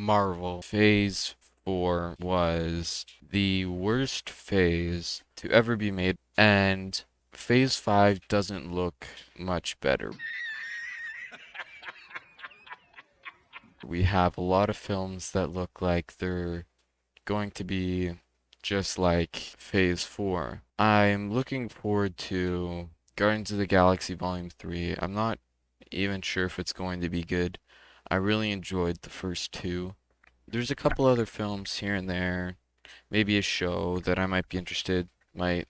Marvel. Phase 4 was the worst phase to ever be made, and Phase 5 doesn't look much better. We have a lot of films that look like they're going to be just like Phase 4. I'm looking forward to Guardians of the Galaxy Volume 3. I'm not even sure if it's going to be good. I really enjoyed the first two. There's a couple other films here and there, maybe a show that I might be interested, might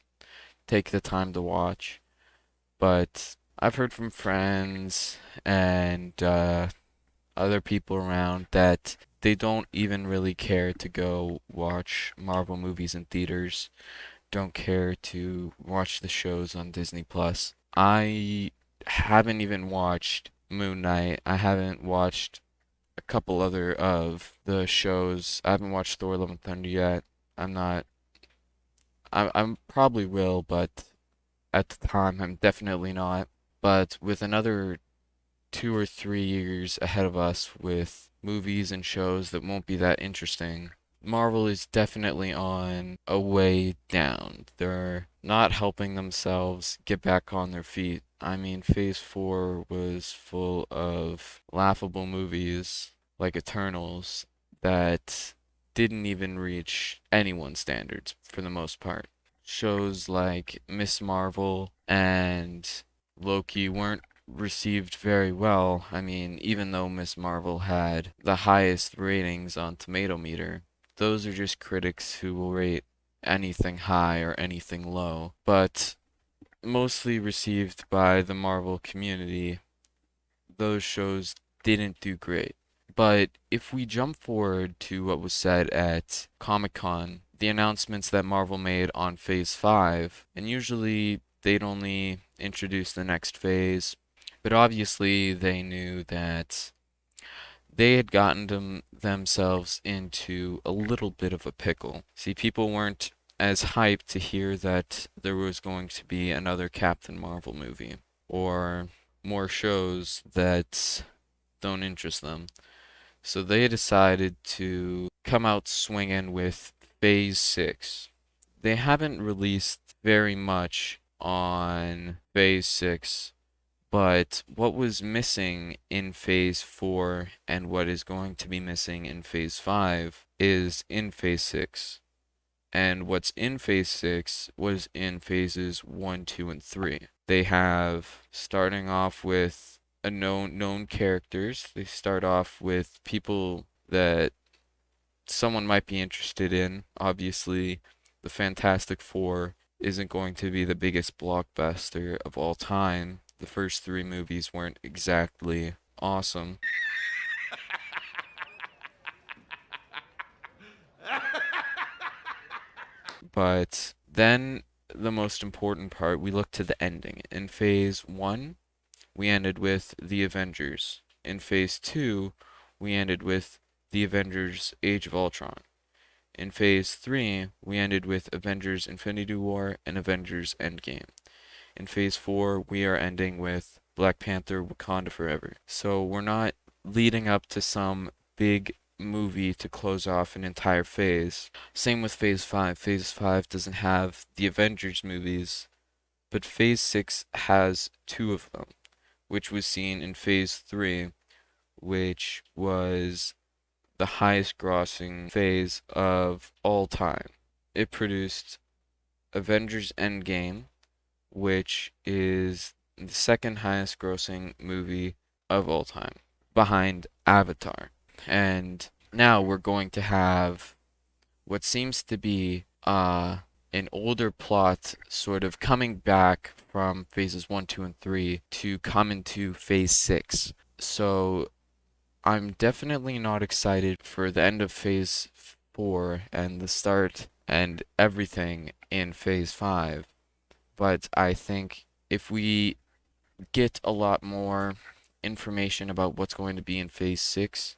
take the time to watch. But I've heard from friends and other people around that they don't even really care to go watch Marvel movies in theaters, don't care to watch the shows on Disney Plus. I haven't even watched Moon Knight. I haven't watched a couple other of the shows. I haven't watched Thor: Love and Thunder yet. I'm not. I'm probably will, but at the time, I'm definitely not. But with another 2 or 3 years ahead of us with movies and shows that won't be that interesting, Marvel is definitely on a way down. They're not helping themselves get back on their feet. I mean, Phase 4 was full of laughable movies like Eternals that didn't even reach anyone's standards for the most part. Shows like Miss Marvel and Loki weren't received very well. I mean, even though Miss Marvel had the highest ratings on Tomato Meter, those are just critics who will rate anything high or anything low. But mostly received by the Marvel community, those shows didn't do great. But if we jump forward to what was said at Comic-Con, the announcements that Marvel made on Phase 5, and usually they'd only introduce the next phase, but obviously they knew that they had gotten themselves into a little bit of a pickle. See, people weren't as hyped to hear that there was going to be another Captain Marvel movie or more shows that don't interest them. So they decided to come out swinging with Phase 6. They haven't released very much on Phase 6, but what was missing in Phase 4 and what is going to be missing in Phase 5 is in Phase 6. And what's in Phase 6 was in Phases 1, 2, and 3. They have, starting off with a known characters. They start off with people that someone might be interested in. Obviously, the Fantastic Four isn't going to be the biggest blockbuster of all time. The first three movies weren't exactly awesome. But then the most important part, we look to the ending. In Phase 1, we ended with the Avengers. In Phase 2, we ended with the Avengers Age of Ultron. In Phase 3, we ended with Avengers Infinity War and Avengers Endgame. In Phase 4, we are ending with Black Panther Wakanda Forever. So we're not leading up to some big movie to close off an entire phase. Same with Phase 5. Phase 5 doesn't have the Avengers movies, but Phase 6 has two of them, which was seen in Phase 3, which was the highest grossing phase of all time. It produced Avengers Endgame, which is the second highest grossing movie of all time, behind Avatar. And now we're going to have what seems to be an older plot sort of coming back from phases 1, 2, and 3 to come into phase 6. So I'm definitely not excited for the end of phase 4 and the start and everything in phase 5. But I think if we get a lot more information about what's going to be in phase 6,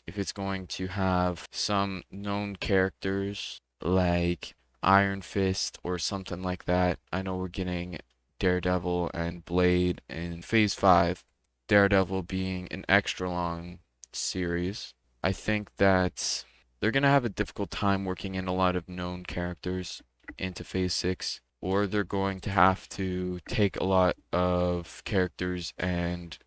if it's going to have some known characters like Iron Fist or something like that. I know we're getting Daredevil and Blade in phase 5, Daredevil being an extra long series. I think that they're gonna have a difficult time working in a lot of known characters into Phase 6, or they're going to have to take a lot of characters and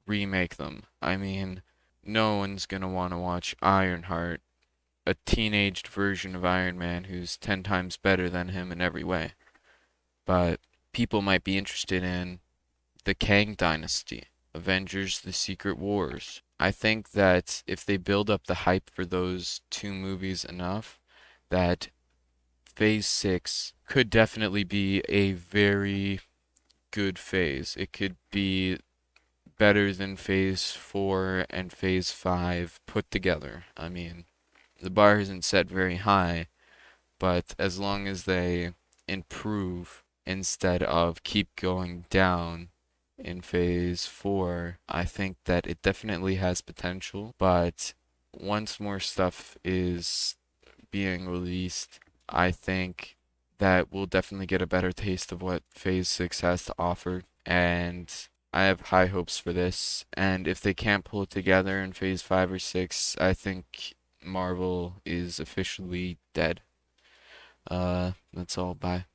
remake them. I mean, no one's gonna want to watch Ironheart, a teenaged version of Iron Man who's 10 times better than him in every way. But people might be interested in the Kang Dynasty, Avengers: The Secret Wars. I think that if they build up the hype for those two movies enough, that Phase 6 could definitely be a very good phase. It could be better than Phase 4 and Phase 5 put together. I mean, the bar isn't set very high, but as long as they improve instead of keep going down in Phase 4, I think that it definitely has potential. But once more stuff is being released, I think that we'll definitely get a better taste of what Phase 6 has to offer. And I have high hopes for this. And if they can't pull it together in Phase 5 or 6, I think Marvel is officially dead. That's all. Bye.